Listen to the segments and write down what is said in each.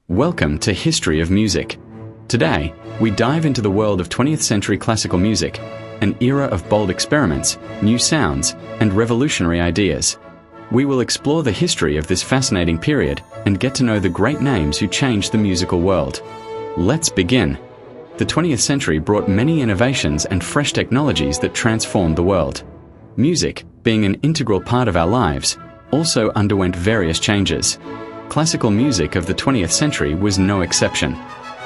Welcome to History of Music. Today, we dive into the world of 20th century classical music, an era of bold experiments, new sounds, and revolutionary ideas. We will explore the history of this fascinating period and get to know the great names who changed the musical world. Let's begin. The 20th century brought many innovations and fresh technologies that transformed the world. Music, being an integral part of our lives, also underwent various changes. Classical music of the 20th century was no exception.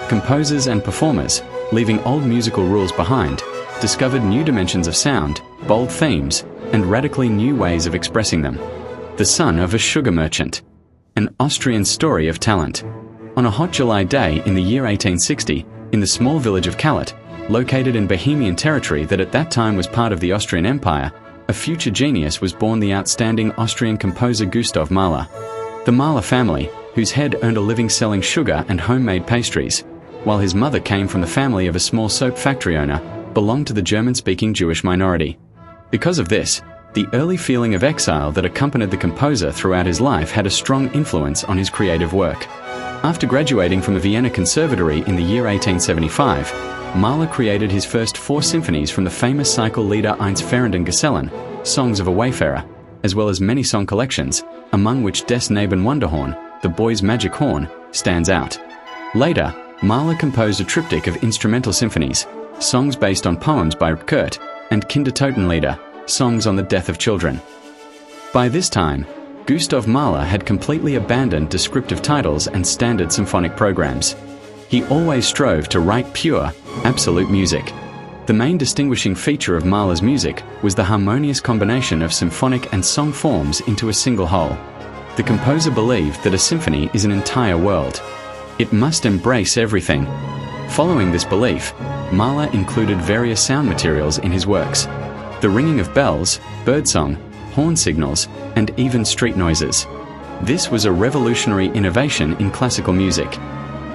Composers and performers, leaving old musical rules behind, discovered new dimensions of sound, bold themes, and radically new ways of expressing them. The Son of a Sugar Merchant. An Austrian story of talent. On a hot July day in the year 1860, in the small village of Kalat, located in Bohemian territory that at that time was part of the Austrian Empire, a future genius was born, the outstanding Austrian composer Gustav Mahler. The Mahler family, whose head earned a living selling sugar and homemade pastries, while his mother came from the family of a small soap factory owner, belonged to the German-speaking Jewish minority. Because of this, the early feeling of exile that accompanied the composer throughout his life had a strong influence on his creative work. After graduating from the Vienna Conservatory in the year 1875, Mahler created his first 4 symphonies from the famous cycle Lieder eins fahrenden Gesellen, Songs of a Wayfarer, as well as many song collections, among which Des Knaben Wunderhorn, The Boy's Magic Horn, stands out. Later, Mahler composed a triptych of instrumental symphonies, songs based on poems by Kurt, and Kindertotenlieder, songs on the death of children. By this time, Gustav Mahler had completely abandoned descriptive titles and standard symphonic programs. He always strove to write pure, absolute music. The main distinguishing feature of Mahler's music was the harmonious combination of symphonic and song forms into a single whole. The composer believed that a symphony is an entire world. It must embrace everything. Following this belief, Mahler included various sound materials in his works: the ringing of bells, birdsong, horn signals, and even street noises. This was a revolutionary innovation in classical music.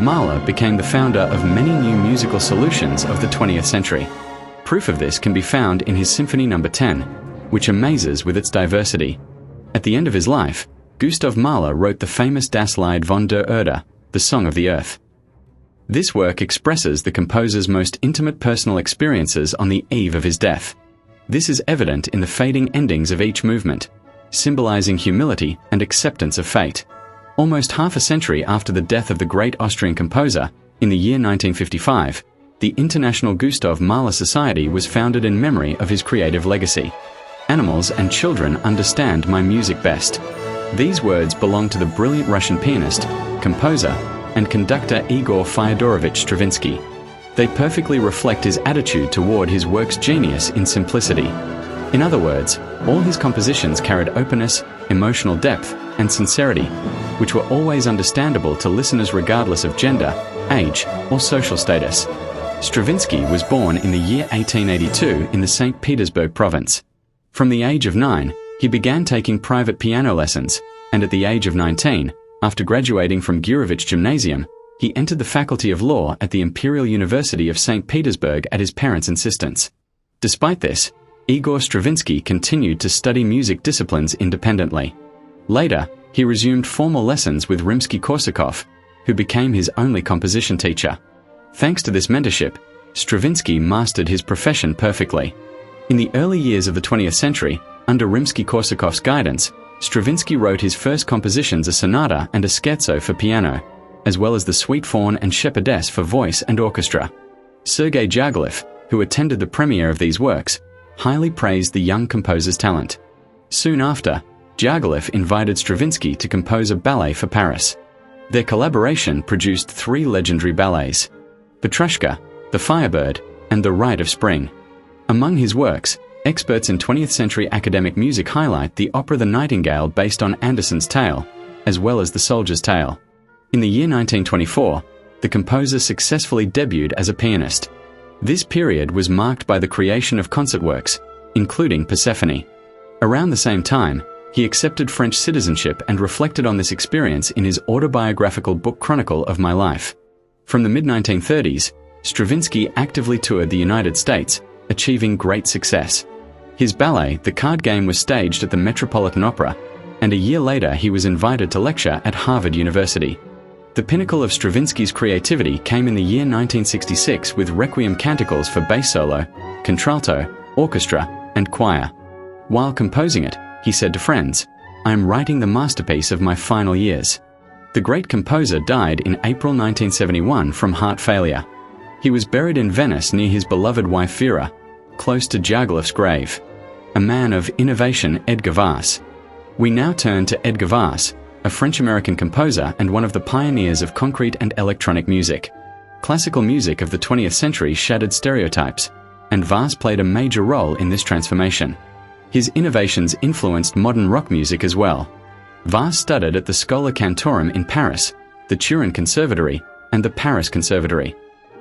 Mahler became the founder of many new musical solutions of the 20th century. Proof of this can be found in his Symphony No. 10, which amazes with its diversity. At the end of his life, Gustav Mahler wrote the famous Das Lied von der Erde, the Song of the Earth. This work expresses the composer's most intimate personal experiences on the eve of his death. This is evident in the fading endings of each movement, symbolizing humility and acceptance of fate. Almost half a century after the death of the great Austrian composer, in the year 1955, the International Gustav Mahler Society was founded in memory of his creative legacy. Animals and children understand my music best. These words belong to the brilliant Russian pianist, composer, and conductor Igor Fyodorovich Stravinsky. They perfectly reflect his attitude toward his work's genius in simplicity. In other words, all his compositions carried openness, emotional depth, and sincerity, which were always understandable to listeners regardless of gender, age, or social status. Stravinsky was born in the year 1882 in the St. Petersburg province. From the age of 9, he began taking private piano lessons, and at the age of 19, after graduating from Gurevich Gymnasium, he entered the Faculty of Law at the Imperial University of St. Petersburg at his parents' insistence. Despite this, Igor Stravinsky continued to study music disciplines independently. Later, he resumed formal lessons with Rimsky-Korsakov, who became his only composition teacher. Thanks to this mentorship, Stravinsky mastered his profession perfectly. In the early years of the 20th century, under Rimsky-Korsakov's guidance, Stravinsky wrote his first compositions, a sonata and a scherzo for piano, as well as the Suite Faun and Shepherdess for voice and orchestra. Sergei Diaghilev, who attended the premiere of these works, highly praised the young composer's talent. Soon after, Diaghilev invited Stravinsky to compose a ballet for Paris. Their collaboration produced 3 legendary ballets: Petrushka, The Firebird, and The Rite of Spring. Among his works, experts in 20th century academic music highlight the opera The Nightingale, based on Andersen's Tale, as well as The Soldier's Tale. In the year 1924, the composer successfully debuted as a pianist. This period was marked by the creation of concert works, including Persephone. Around the same time, he accepted French citizenship and reflected on this experience in his autobiographical book Chronicle of My Life. From the mid-1930s, Stravinsky actively toured the United States, achieving great success. His ballet, The Card Game, was staged at the Metropolitan Opera, and a year later he was invited to lecture at Harvard University. The pinnacle of Stravinsky's creativity came in the year 1966 with Requiem canticles for bass solo, contralto, orchestra, and choir. While composing it, he said to friends, "I am writing the masterpiece of my final years." The great composer died in April 1971 from heart failure. He was buried in Venice near his beloved wife Vera, close to Jagiellof's grave. A man of innovation, Edgar Varèse. We now turn to Edgar Varèse, a French-American composer and one of the pioneers of concrete and electronic music. Classical music of the 20th century shattered stereotypes, and Varèse played a major role in this transformation. His innovations influenced modern rock music as well. Varèse studied at the Schola Cantorum in Paris, the Turin Conservatory, and the Paris Conservatory.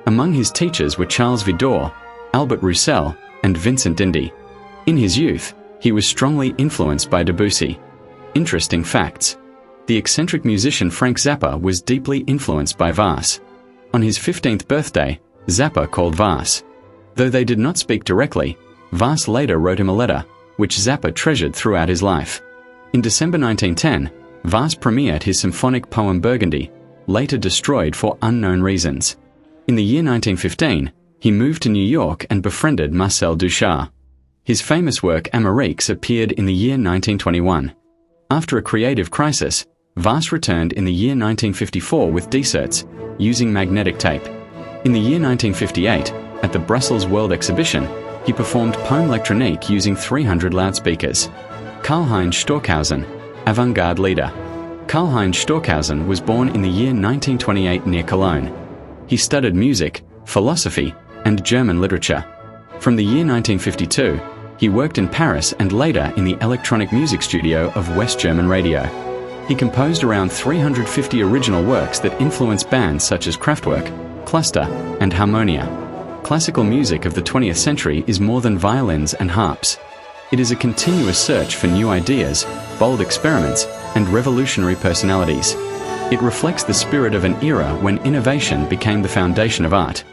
Among his teachers were Charles Widor, Albert Roussel, and Vincent d'Indy. In his youth, he was strongly influenced by Debussy. Interesting facts. The eccentric musician Frank Zappa was deeply influenced by Varèse. On his 15th birthday, Zappa called Varèse. Though they did not speak directly, Varèse later wrote him a letter, which Zappa treasured throughout his life. In December 1910, Varèse premiered his symphonic poem Burgundy, later destroyed for unknown reasons. In the year 1915, he moved to New York and befriended Marcel Duchamp. His famous work Amériques appeared in the year 1921. After a creative crisis, Varèse returned in the year 1954 with Deserts, using magnetic tape. In the year 1958, at the Brussels World Exhibition, he performed Poème électronique using 300 loudspeakers. Karlheinz Stockhausen, avant-garde leader. Karlheinz Stockhausen was born in the year 1928 near Cologne. He studied music, philosophy, and German literature. From the year 1952, he worked in Paris and later in the electronic music studio of West German Radio. He composed around 350 original works that influenced bands such as Kraftwerk, Cluster, and Harmonia. Classical music of the 20th century is more than violins and harps. It is a continuous search for new ideas, bold experiments, and revolutionary personalities. It reflects the spirit of an era when innovation became the foundation of art.